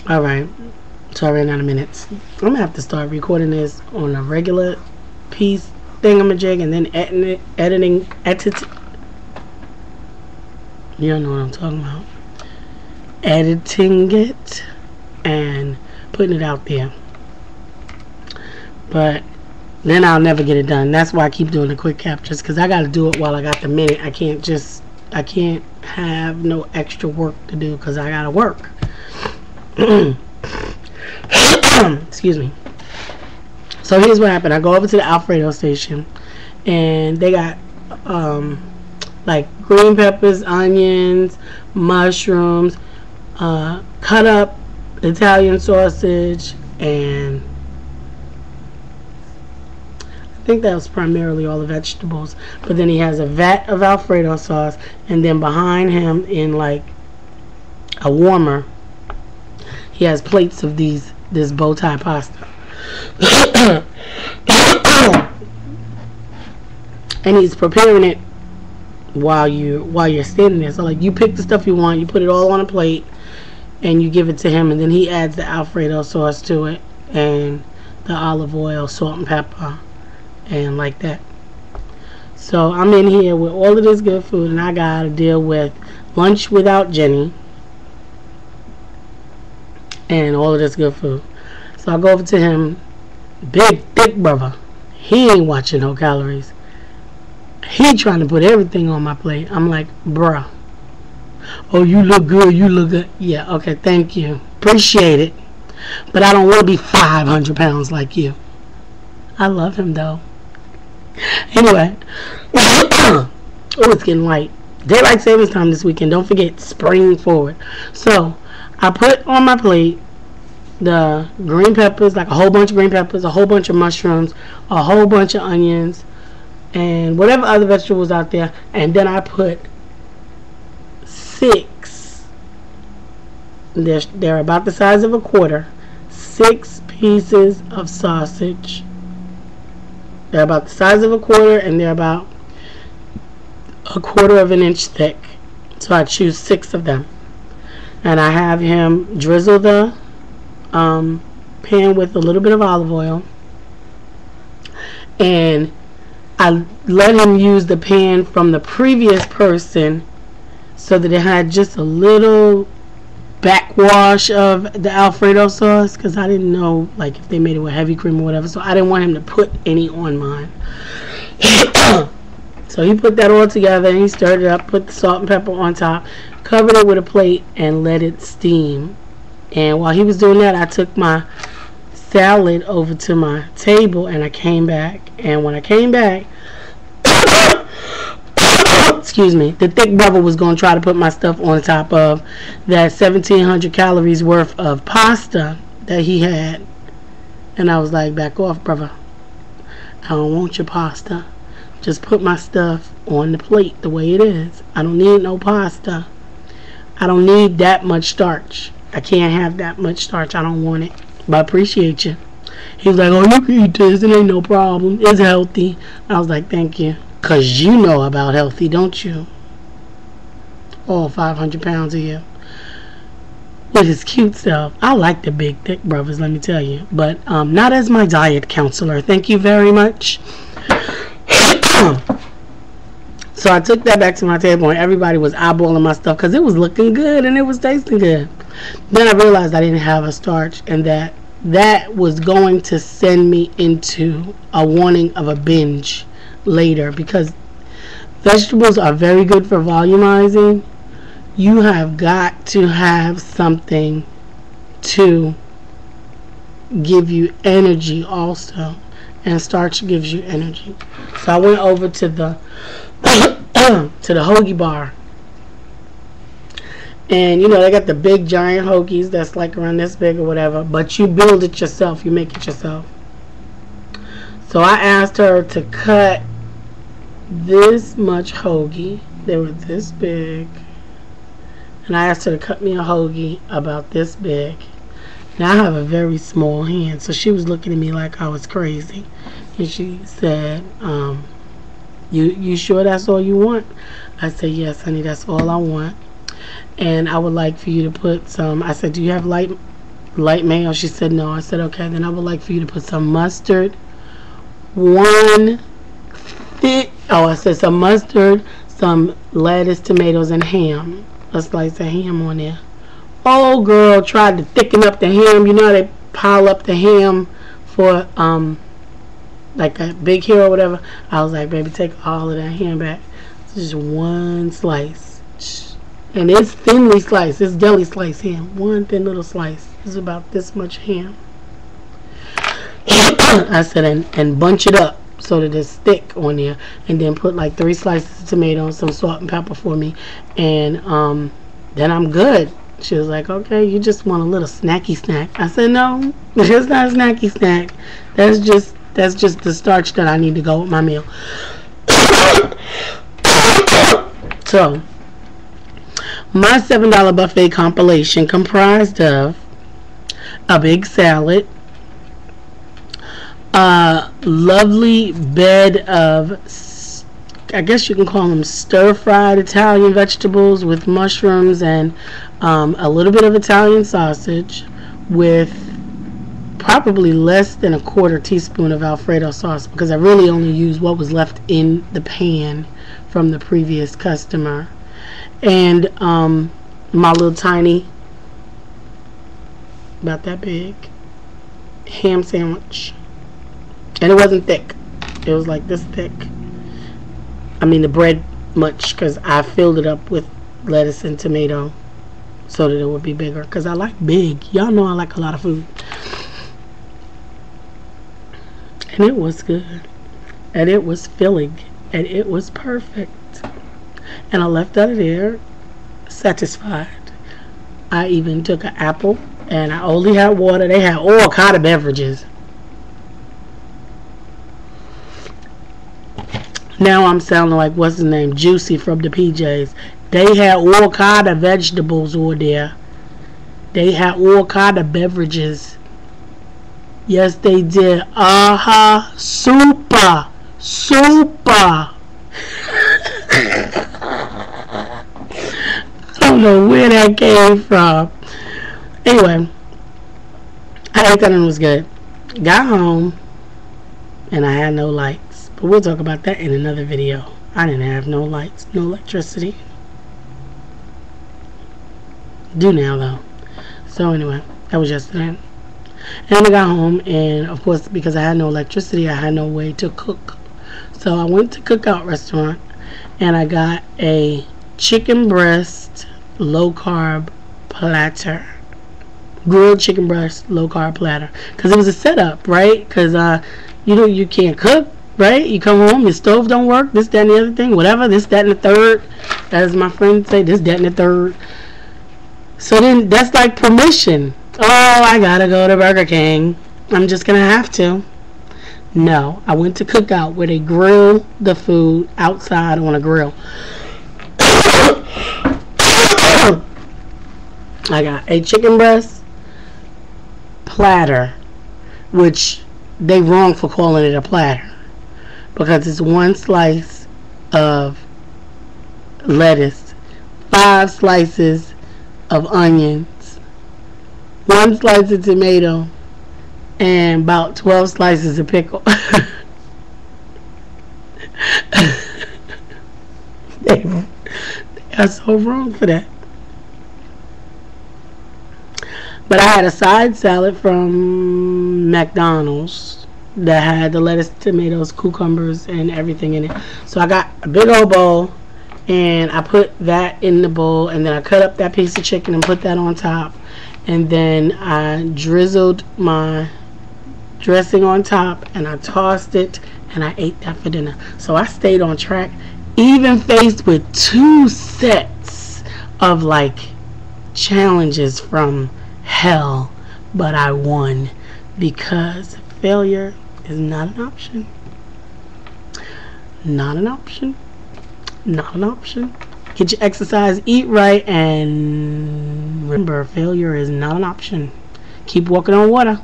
Alright, so I ran out of minutes. I'm gonna have to start recording this on a regular piece thingamajig and then editing. You don't know what I'm talking about. Editing it and putting it out there. But then I'll never get it done. That's why I keep doing the quick captures, because I gotta do it while I got the minute. I can't have no extra work to do because I gotta work. Excuse me. So here's what happened. I go over to the Alfredo station and they got like green peppers, onions, mushrooms, cut up Italian sausage, and I think that was primarily all the vegetables. But then he has a vat of Alfredo sauce, and then behind him in like a warmer, he has plates of this bow tie pasta. And he's preparing it while you're standing there. So like, you pick the stuff you want, you put it all on a plate, and you give it to him, and then he adds the Alfredo sauce to it and the olive oil, salt and pepper, and like that. So I'm in here with all of this good food, and I gotta deal with lunch without Jenny and all of this good food. So I go over to him, big thick brother. He ain't watching no calories. He trying to put everything on my plate. I'm like, bruh. Oh, you look good. You look good. Yeah, okay, thank you. Appreciate it. But I don't want to be 500 pounds like you. I love him though. Anyway. Oh, it's getting light. Daylight savings time this weekend. Don't forget, spring forward. So I put on my plate the green peppers, like a whole bunch of green peppers, a whole bunch of mushrooms, a whole bunch of onions, and whatever other vegetables out there. And then I put 6, they're about the size of a quarter, 6 pieces of sausage. They're about the size of a quarter, and they're about a quarter of an inch thick. So I choose 6 of them. And I have him drizzle the pan with a little bit of olive oil. And I let him use the pan from the previous person so that it had just a little backwash of the Alfredo sauce, because I didn't know like if they made it with heavy cream or whatever, so I didn't want him to put any on mine. So he put that all together and he stirred it up, put the salt and pepper on top, covered it with a plate, and let it steam. And while he was doing that, I took my salad over to my table and I came back. And when I came back, excuse me, the thick brother was going to try to put my stuff on top of that 1,700 calories worth of pasta that he had. And I was like, back off, brother. I don't want your pasta. Just put my stuff on the plate the way it is. I don't need no pasta. I don't need that much starch. I can't have that much starch. I don't want it. But I appreciate you. He was like, oh, you can eat this. It ain't no problem. It's healthy. I was like, thank you. Because you know about healthy, don't you? All 500 pounds of you. With his cute self. I like the big, thick brothers, let me tell you. But not as my diet counselor. Thank you very much. So I took that back to my table and everybody was eyeballing my stuff because it was looking good and it was tasting good. Then I realized I didn't have a starch, and that was going to send me into a warning of a binge later, because vegetables are very good for volumizing. You have got to have something to give you energy also, and starch gives you energy. So I went over to the to the hoagie bar, and you know they got the big giant hoagies that's like around this big or whatever, but you build it yourself, you make it yourself. So I asked her to cut this much hoagie. They were this big, and I asked her to cut me a hoagie about this big. Now I have a very small hand, so she was looking at me like I was crazy, and she said, you sure that's all you want? I said, yes, honey, that's all I want. And I would like for you to put some, I said, do you have light light mayo? She said no. I said okay, then I would like for you to put some mustard, I said some mustard, some lettuce, tomatoes, and ham. A slice of ham on there. Oh girl tried to thicken up the ham. You know how they pile up the ham for like a big hero or whatever. I was like, baby, take all of that ham back. It's just one slice. And it's thinly sliced. It's deli sliced ham. One thin little slice. It's about this much ham. I said, and bunch it up so that it's thick on there. And then put like 3 slices of tomato and some salt and pepper for me. And then I'm good. She was like, okay, you just want a little snacky snack. I said, no, it's not a snacky snack. That's just the starch that I need to go with my meal. So, my $7 buffet compilation comprised of a big salad, a lovely bed of, I guess you can call them stir-fried Italian vegetables with mushrooms and a little bit of Italian sausage with probably less than a 1/4 teaspoon of Alfredo sauce, because I really only used what was left in the pan from the previous customer. And my little tiny, about that big, ham sandwich. And it wasn't thick. It was like this thick. I mean the bread much, because I filled it up with lettuce and tomato so that it would be bigger, because I like big. Y'all know I like a lot of food. And it was good. And it was filling. And it was perfect. And I left out of there satisfied. I even took an apple, and I only had water. They had all kind of beverages. Now I'm sounding like, what's his name, Juicy from the PJs. They had all kind of vegetables over there. They had all kind of beverages. Yes, they did. Super. I don't know where that came from. Anyway, I ate that and it was good. Got home and I had no lights. But we'll talk about that in another video. I didn't have no lights, no electricity. Do now though. So anyway, that was yesterday. And I got home, and of course, because I had no electricity, I had no way to cook. So I went to Cookout Restaurant, and I got a chicken breast low carb platter, grilled chicken breast low carb platter. Because it was a setup, right? Because you know you can't cook, right? You come home, your stove don't work, this, that, and the other thing, whatever, this, that, and the third, as my friends say, this, that, and the third. So then that's like permission. Oh, I gotta go to Burger King. I'm just gonna have to. No, I went to Cookout where they grill the food outside on a grill. I got a chicken breast platter, which they wrong for calling it a platter, because it's 1 slice of lettuce, 5 slices of onions, 1 slice of tomato, and about 12 slices of pickle. They are so wrong for that. But I had a side salad from McDonald's that had the lettuce, tomatoes, cucumbers, and everything in it. So I got a big old bowl, and I put that in the bowl, and then I cut up that piece of chicken and put that on top. And then I drizzled my dressing on top, and I tossed it, and I ate that for dinner. So I stayed on track, even faced with 2 sets of like challenges from hell, but I won, because failure is not an option. Not an option. Not an option. Get your exercise, eat right, and remember, failure is not an option. Keep walking on water.